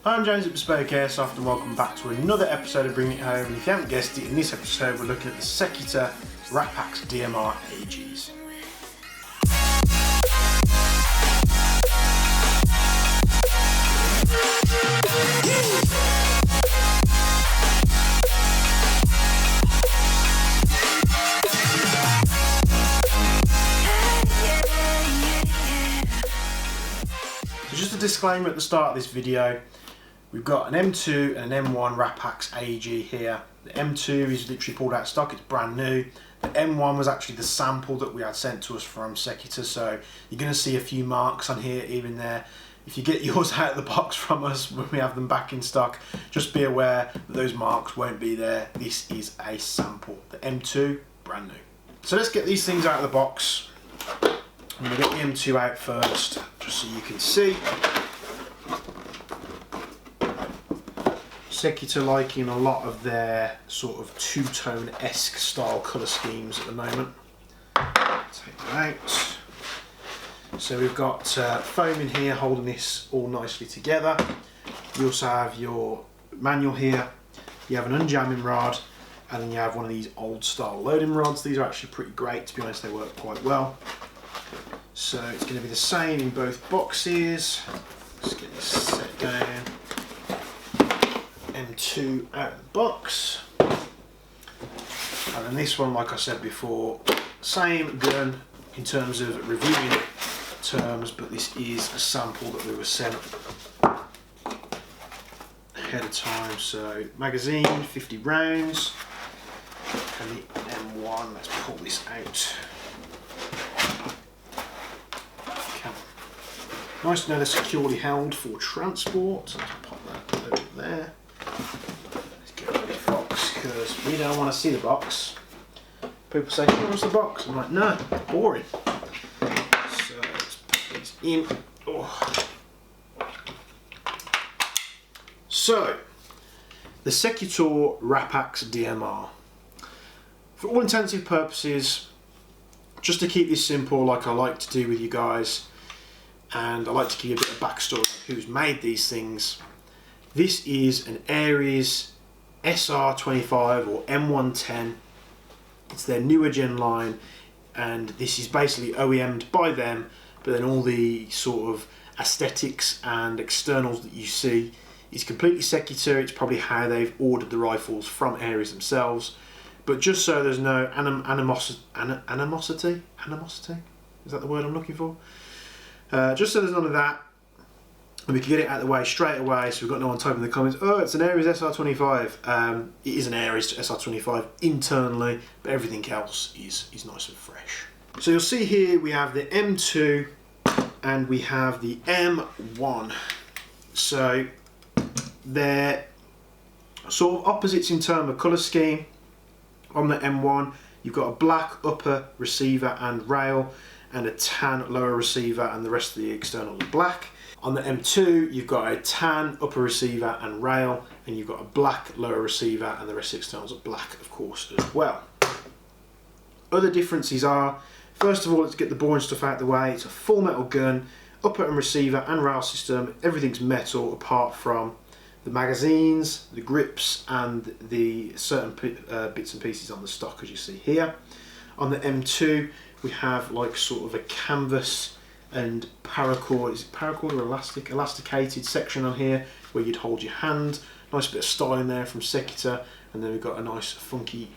Hi, I'm James at Bespoke Airsoft and welcome back to another episode of Bring It Home. And if you haven't guessed it, in this episode we're looking at the Secutor RAPAX DMR AEGs. So just a disclaimer at the start of this video. We've got an M2 and an M1 RAPAX AEG here. The M2 is literally pulled out of stock, it's brand new. The M1 was actually the sample that we had sent to us from Secutor, so you're going to see a few marks on here, even there. If you get yours out of the box from us when we have them back in stock, just be aware that those marks won't be there. This is a sample. The M2, brand new. So let's get these things out of the box. I'm going to get the M2 out first, just so you can see. Secutor liking a lot of their sort of two-tone-esque style colour schemes at the moment. Take that out. So we've got foam in here holding this all nicely together. You also have your manual here. You have an unjamming rod, and then you have one of these old style loading rods. These are actually pretty great, to be honest, they work quite well. So it's going to be the same in both boxes. Let's get this set down. M2 out of the box, and then this one, like I said before, same gun in terms of reviewing terms, but this is a sample that we were sent ahead of time. So magazine, 50 rounds, and the M1, let's pull this out. Okay. Nice to know they're securely held for transport, so let's pop that over there. Let's get rid of the box because we don't want to see the box. People say, "Oh, what's the box?" I'm like, no, boring. So let's put these in. Oh. So, the Secutor RAPAX DMR. For all intensive purposes, just to keep this simple, like I like to do with you guys, and I like to give you a bit of backstory on who's made these things. This is an Ares SR25 or M110. It's their newer gen line, and this is basically OEM'd by them, but then all the sort of aesthetics and externals that you see is completely Secutor. It's probably how they've ordered the rifles from Ares themselves. But just so there's no animosity, is that the word I'm looking for? Just so there's none of that, and we can get it out of the way straight away, so we've got no one typing in the comments, oh, it's an Ares SR25. It is an Ares SR25 internally, but everything else is nice and fresh. So you'll see here we have the M2 and we have the M1. So they're sort of opposites in terms of colour scheme. On the M1, you've got a black upper receiver and rail, and a tan lower receiver, and the rest of the external is black. On the M2, you've got a tan upper receiver and rail, and you've got a black lower receiver, and the rest of the externals are black, of course, as well. Other differences are, first of all, let's get the boring stuff out of the way. It's a full metal gun, upper and receiver and rail system. Everything's metal apart from the magazines, the grips, and the certain bits and pieces on the stock, as you see here. On the M2, we have like sort of a canvas and paracord, is it paracord or elasticated section on here where you'd hold your hand. Nice bit of styling there from Secutor, and then we've got a nice funky,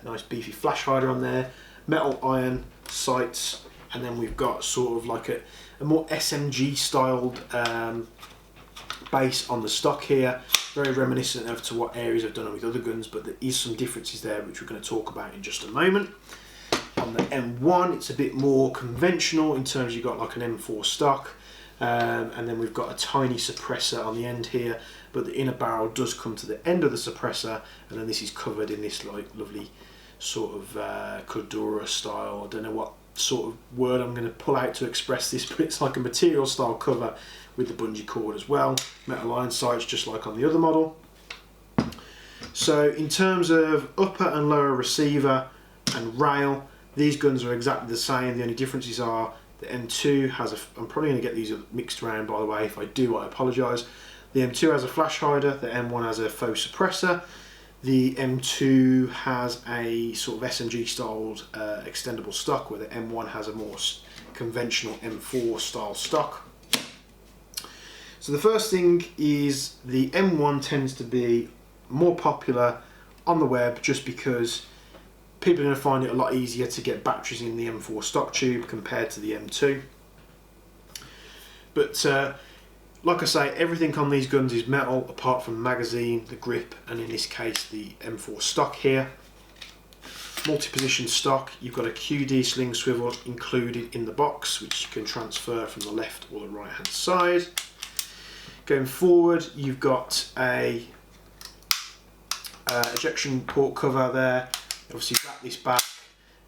nice beefy flash hider on there, metal iron sights, and then we've got sort of like a more SMG styled base on the stock here, very reminiscent of to what Ares have done with other guns, but there is some differences there which we're going to talk about in just a moment. On the M1, it's a bit more conventional in terms you've got like an M4 stock, and then we've got a tiny suppressor on the end here, but the inner barrel does come to the end of the suppressor, and then this is covered in this like lovely sort of Cordura style. I don't know what sort of word I'm going to pull out to express this, but it's like a material style cover with the bungee cord as well. Metal iron sights just like on the other model. So in terms of upper and lower receiver and rail, these guns are exactly the same. The only differences are the M2 has a, I'm probably going to get these mixed around, by the way. If I do, I apologise. The The M2 has a flash hider, the M1 has a faux suppressor. The M2 has a sort of SMG styled extendable stock, where the M1 has a more conventional M4 style stock. So the first thing is the M1 tends to be more popular on the web just because people are going to find it a lot easier to get batteries in the M4 stock tube compared to the M2. But like I say, everything on these guns is metal apart from the magazine, the grip, and in this case the M4 stock here. Multi-position stock, you've got a QD sling swivel included in the box, which you can transfer from the left or the right hand side. Going forward, you've got a ejection port cover there. Obviously wrap this back,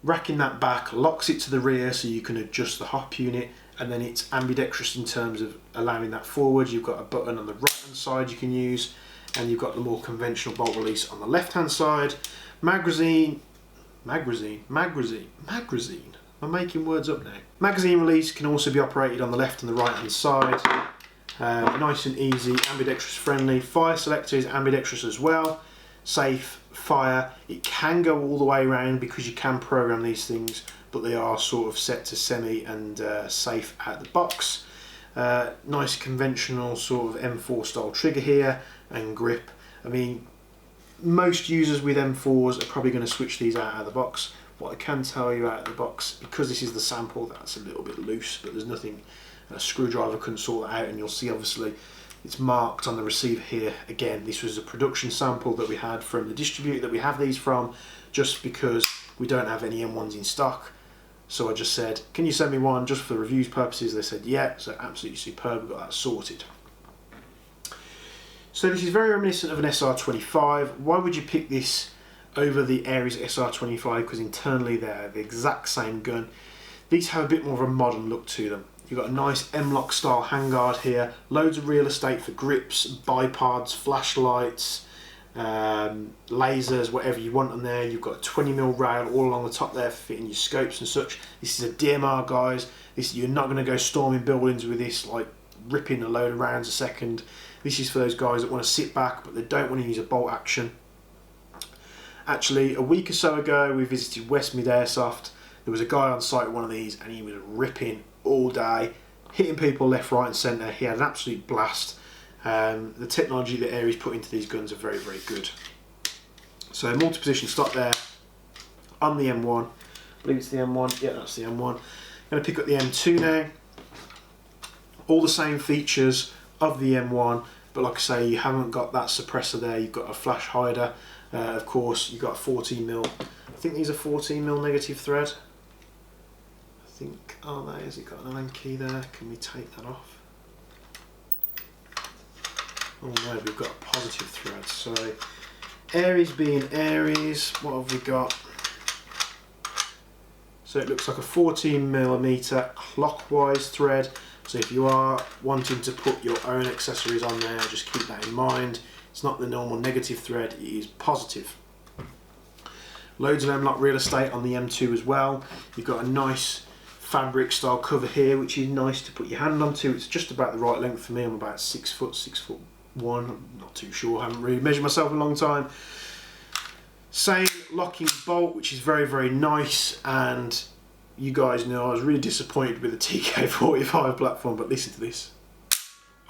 racking that back locks it to the rear so you can adjust the hop unit, and then it's ambidextrous in terms of allowing that forward. You've got a button on the right hand side you can use, and you've got the more conventional bolt release on the left hand side. Magazine, I'm making words up now. Magazine release can also be operated on the left and the right hand side. Nice and easy, ambidextrous friendly. Fire selector is ambidextrous as well. Safe, fire. It can go all the way around because you can program these things, but they are sort of set to semi and safe out the box. Nice conventional sort of M4 style trigger here and grip. I mean, most users with M4s are probably going to switch these out of the box. What I can tell you out of the box, because this is the sample, that's a little bit loose, but there's nothing a screwdriver couldn't sort that out, and you'll see obviously it's marked on the receiver here. Again, this was a production sample that we had from the distributor that we have these from, just because we don't have any M1s in stock. So I just said, can you send me one just for the reviews purposes? They said yeah, so absolutely superb, we've got that sorted. So this is very reminiscent of an SR25. Why would you pick this over the Ares SR25? Because internally they're the exact same gun. These have a bit more of a modern look to them. You've got a nice M-LOK style handguard here, loads of real estate for grips, bipods, flashlights, lasers, whatever you want on there. You've got a 20mm rail all along the top there for fitting your scopes and such. This is a DMR, guys. You're not going to go storming buildings with this, like ripping a load of rounds a second. This is for those guys that want to sit back but they don't want to use a bolt action. Actually, a week or so ago we visited West Mid Airsoft. There was a guy on site with one of these and he was ripping all day, hitting people left, right and centre. He had an absolute blast. The technology that Ares put into these guns are very, very good. So multi-position stock there on the M1. I believe it's the M1. Yeah, that's the M1. I'm going to pick up the M2 now. All the same features of the M1, but like I say, you haven't got that suppressor there. You've got a flash hider. Of course, you've got 14mm. I think these are 14mm negative thread. I think, oh, that is. It got an Allen key there. Can we take that off? Oh no, we've got a positive thread. So, Ares being Ares, what have we got? So it looks like a 14mm clockwise thread. So if you are wanting to put your own accessories on there, just keep that in mind. It's not the normal negative thread, it is positive. Loads of M-LOK real estate on the M2 as well. You've got a nice fabric style cover here, which is nice to put your hand onto. It's just about the right length for me. I'm about 6 foot, 6'1". I'm not too sure, I haven't really measured myself in a long time. Same locking bolt, which is very, very nice. And you guys know I was really disappointed with the TK45 platform, but listen to this.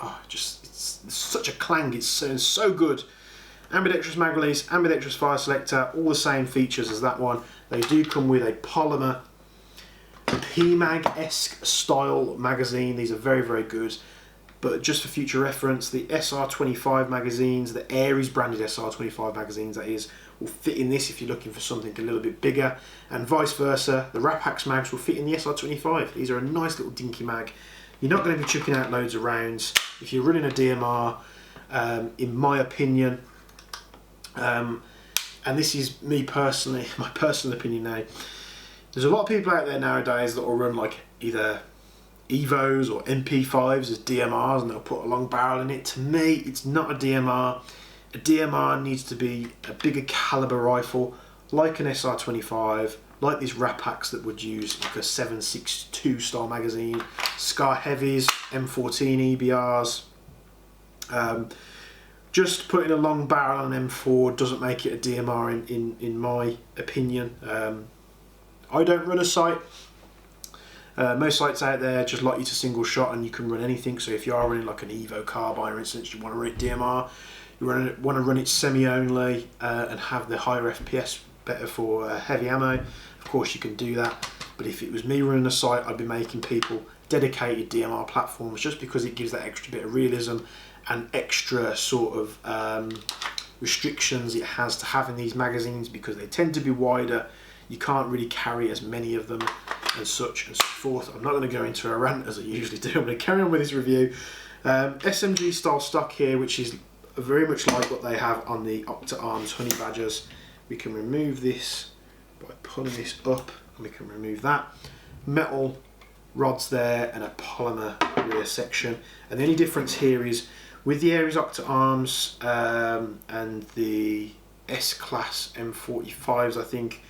Oh, it's such a clang, it's so good. Ambidextrous mag release, ambidextrous fire selector, all the same features as that one. They do come with a polymer PMAG-esque style magazine. These are very, very good. But just for future reference, the SR25 magazines, the Ares branded SR25 magazines that is, will fit in this if you're looking for something a little bit bigger, and vice versa. The RAPAX mags will fit in the SR25. These are a nice little dinky mag. You're not going to be chucking out loads of rounds if you're running a DMR, in my opinion. And this is me personally, my personal opinion now. There's a lot of people out there nowadays that will run like either Evos or MP5s as DMRs, and they'll put a long barrel in it. To me, it's not a DMR. A DMR needs to be a bigger caliber rifle, like an SR25, like this RAPAX that would use like a 7.62 style magazine, Scar Heavies, M14 EBRs. Just putting a long barrel on M4 doesn't make it a DMR in my opinion. I don't run a sight. Most sites out there just like you to single shot and you can run anything. So if you are running like an Evo carbine, for instance, you want to run it DMR, you want to run it semi only and have the higher FPS better for heavy ammo, of course you can do that. But if it was me running a site, I'd be making people dedicated DMR platforms just because it gives that extra bit of realism and extra sort of restrictions it has to having these magazines, because they tend to be wider. You can't really carry as many of them and such and so forth. I'm not going to go into a rant as I usually do. I'm going to carry on with this review. SMG style stock here, which is very much like what they have on the Octa Arms Honey Badgers. We can remove this by pulling this up, and we can remove that. Metal rods there and a polymer rear section. And the only difference here is with the Ares Octa Arms and the S-Class M45s, I think,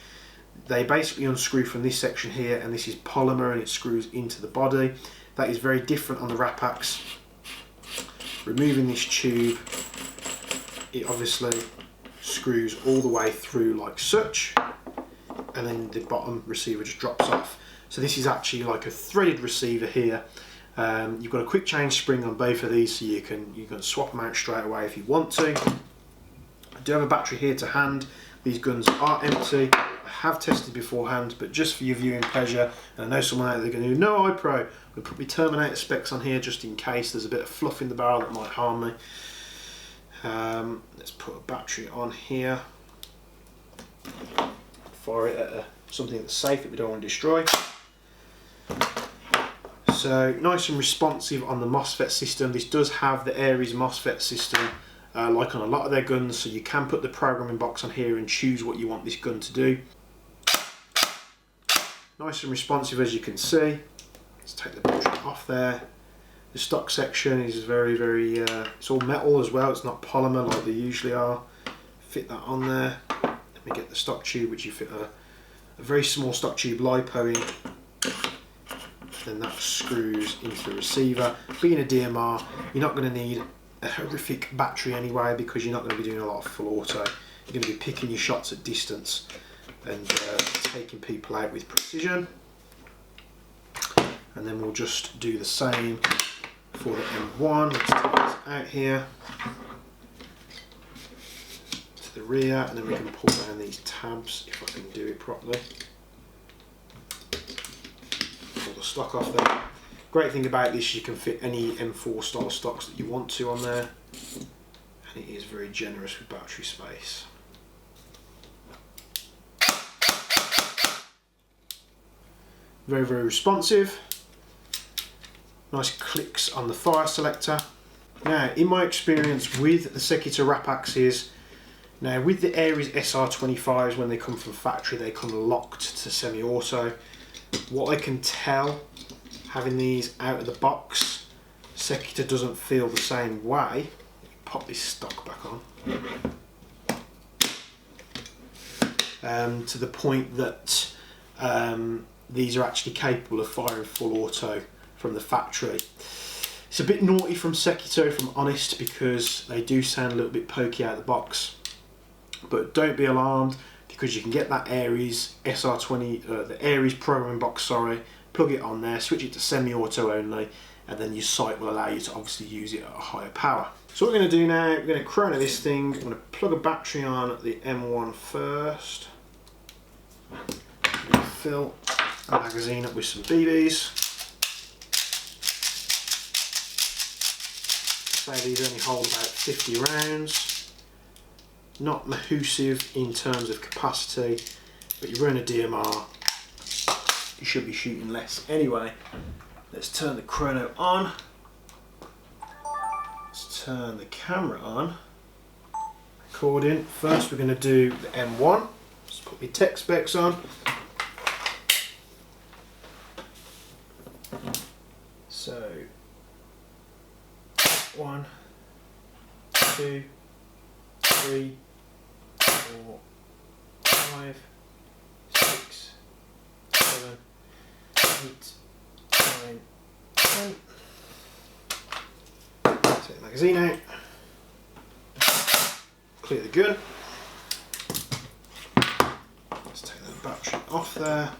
they basically unscrew from this section here, and this is polymer and it screws into the body. That is very different on the RAPAX. Removing this tube, it obviously screws all the way through like such, and then the bottom receiver just drops off. So this is actually like a threaded receiver here. You've got a quick change spring on both of these, so you can swap them out straight away if you want to. I do have a battery here to hand. These guns are empty. I have tested beforehand, but just for your viewing pleasure, and I know someone out there going to do, no iPro, I'm going to put my Terminator specs on here just in case there's a bit of fluff in the barrel that might harm me. Let's put a battery on here. Fire it at something that's safe that we don't want to destroy. So nice and responsive on the MOSFET system. This does have the Ares MOSFET system like on a lot of their guns, so you can put the programming box on here and choose what you want this gun to do. Nice and responsive, as you can see. Let's take the battery off there. The stock section is very, it's all metal as well, it's not polymer like they usually are. Fit that on there. Let me get the stock tube, which you fit a very small stock tube LiPo in. Then that screws into the receiver. Being a DMR, you're not going to need a horrific battery anyway, because you're not going to be doing a lot of full auto. You're going to be picking your shots at distance and taking people out with precision. And then we'll just do the same for the M1. Let's take this out here to the rear, and then we can pull down these tabs if I can do it properly. Pull the stock off there. Great thing about this, you can fit any M4 style stocks that you want to on there, and it is very generous with battery space. Very, very responsive. Nice clicks on the fire selector. Now, in my experience with the Secutor RAPAXes, now with the Ares SR25s, when they come from factory, they come locked to semi-auto. What I can tell, having these out of the box, Secutor doesn't feel the same way. Pop this stock back on. To the point that these are actually capable of firing full auto from the factory. It's a bit naughty from Secutor, if I'm honest, because they do sound a little bit pokey out of the box. But don't be alarmed, because you can get that Ares SR20, the Ares programming box, sorry, plug it on there, switch it to semi-auto only, and then your sight will allow you to obviously use it at a higher power. So what we're going to do now, we're going to chrono this thing. I'm going to plug a battery on the M1 first. I'm going to fill a magazine up with some BBs. Say these only hold about 50 rounds. Not massive in terms of capacity, but you run a DMR, you should be shooting less anyway. Let's turn the chrono on. Let's turn the camera on. Recording. First we're going to do the M1. Let's put my tech specs on. So 1, 2, 3, 4, 5, 6, 7, 8, 9, 10. Take them magazine out, clear the gun. Let's take the battery off there.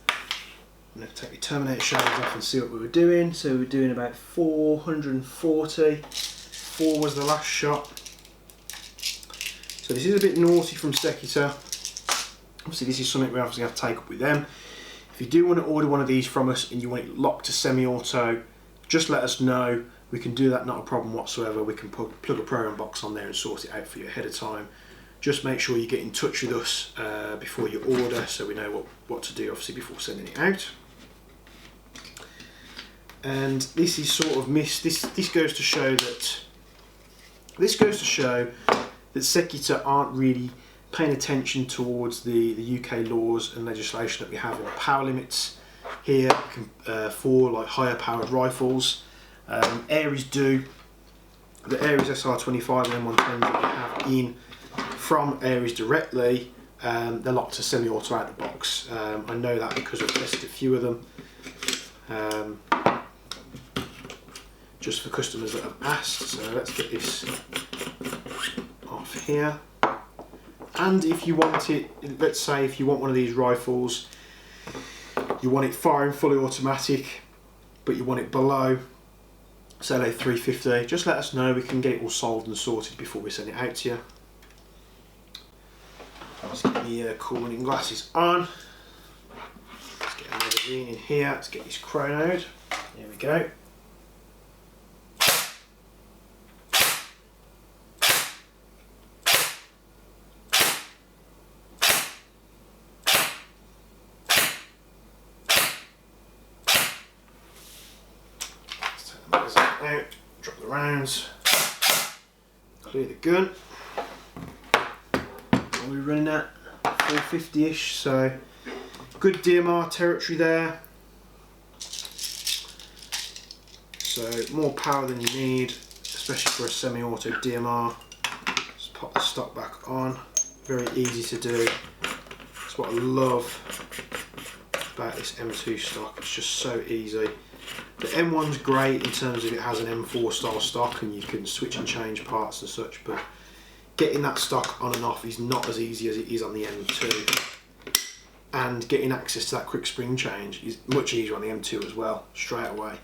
I'm going to take the terminator shells off and see what we were doing. So we were doing about 440. 4 was the last shot. So this is a bit naughty from Secutor. Obviously this is something we obviously have to take up with them. If you do want to order one of these from us and you want it locked to semi-auto, just let us know. We can do that, not a problem whatsoever. We can plug a program box on there and sort it out for you ahead of time. Just make sure you get in touch with us before you order, so we know what to do, obviously, before sending it out. And this is sort of missed. This goes to show that Secutor aren't really paying attention towards the UK laws and legislation that we have in the power limits here for like higher powered rifles. Aries do. The Aries SR25 and M110 that we have in from Aries directly, they're locked to semi-auto out the box. I know that because I've tested a few of them. Just for customers that have asked. So let's get this off here. And if you want it, let's say if you want one of these rifles, you want it firing fully automatic, but you want it below, say like 350, just let us know. We can get it all solved and sorted before we send it out to you. Let's get the cooling glasses on. Let's get a magazine in here. Let's get this chronoed. There we go. Out, drop the rounds, clear the gun. What are we running at? 450-ish, so good DMR territory there. So more power than you need, especially for a semi-auto DMR. Just pop the stock back on, very easy to do. That's what I love about this M2 stock, it's just so easy. The M1's great in terms of it has an M4 style stock and you can switch and change parts and such, but getting that stock on and off is not as easy as it is on the M2. And getting access to that quick spring change is much easier on the M2 as well, straight away.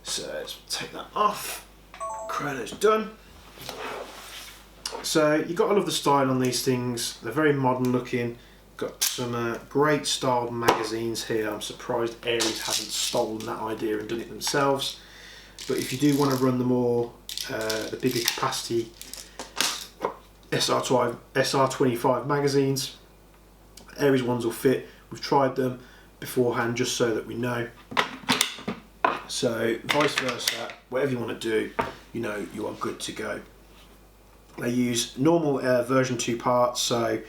So let's take that off. Chrono's done. So you've got to love the style on these things. They're very modern looking. Got some great styled magazines here. I'm surprised Aries haven't stolen that idea and done it themselves. But if you do want to run the more, the bigger capacity SR25 magazines, Aries ones will fit. We've tried them beforehand just so that we know. So vice versa, whatever you want to do, you know you are good to go. They use normal version 2 parts, so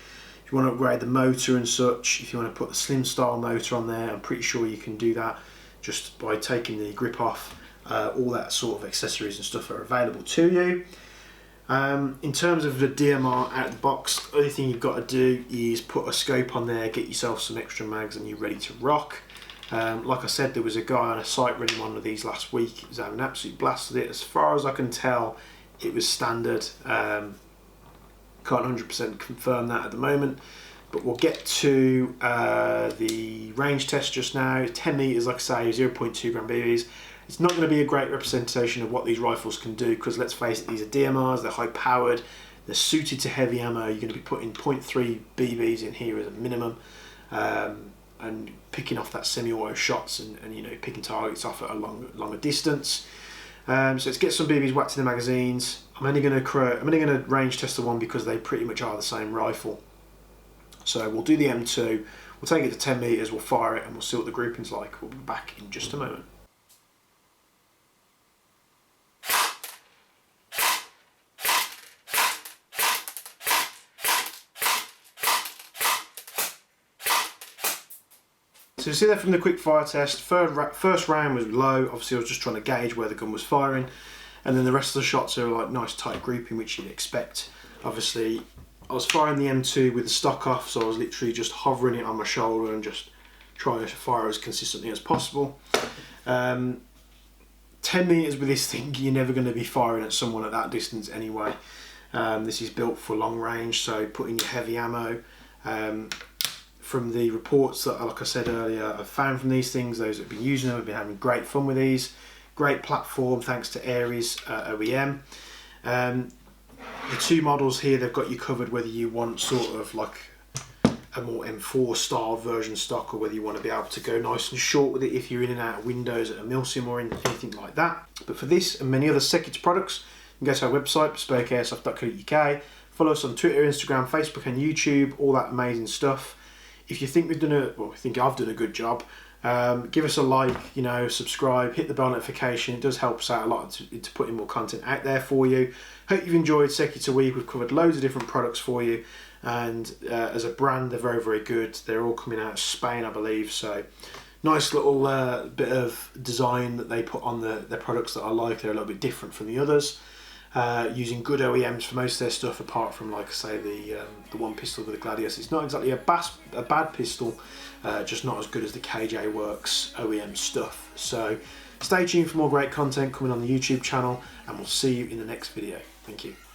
if you want to upgrade the motor and such, if you want to put the slim style motor on there, I'm pretty sure you can do that just by taking the grip off. All that sort of accessories and stuff are available to you. In terms of the DMR out of the box, the only thing you've got to do is put a scope on there, get yourself some extra mags and you're ready to rock. Like I said, there was a guy on a site running one of these last week. He was having an absolute blast with it. As far as I can tell, it was standard. Can't 100% confirm that at the moment, but we'll get to the range test just now. 10 meters, like I say, 0.2 gram BBs. It's not going to be a great representation of what these rifles can do, because let's face it, these are DMRs, they're high powered, they're suited to heavy ammo. You're going to be putting 0.3 BBs in here as a minimum, and picking off that semi-auto shots and you know, picking targets off at a longer distance. So let's get some BBs whacked in the magazines. I'm only going to range test the one because they pretty much are the same rifle. So we'll do the M2, we'll take it to 10 meters, we'll fire it, and we'll see what the grouping's like. We'll be back in just a moment. So you see that from the quick fire test, first round was low. Obviously I was just trying to gauge where the gun was firing, and then the rest of the shots are like nice tight grouping, which you'd expect. Obviously I was firing the M2 with the stock off, so I was literally just hovering it on my shoulder and just trying to fire as consistently as possible. 10 meters with this thing, you're never going to be firing at someone at that distance anyway. This is built for long range, so put in your heavy ammo. From the reports that, like I said earlier, I've found from these things, those that have been using them have been having great fun with these. Great platform thanks to Ares OEM. The two models here, they've got you covered whether you want sort of like a more M4 style version stock, or whether you want to be able to go nice and short with it if you're in and out of windows at a milsim or anything like that. But for this and many other Secutor products, you can go to our website, bespokeairsoft.co.uk. Follow us on Twitter, Instagram, Facebook and YouTube, all that amazing stuff. If you think we've done I think I've done a good job, give us a like, you know, subscribe, hit the bell notification. It does help us out a lot to putting more content out there for you. Hope you've enjoyed Secutor Week. We've covered loads of different products for you, and as a brand, they're very, very good. They're all coming out of Spain, I believe, so nice little bit of design that they put on their products that I like. They're a little bit different from the others. Using good OEMs for most of their stuff, apart from, like I say, the one pistol with the Gladius. It's not exactly a bad pistol, just not as good as the KJ Works OEM stuff. So stay tuned for more great content coming on the YouTube channel, and we'll see you in the next video. Thank you.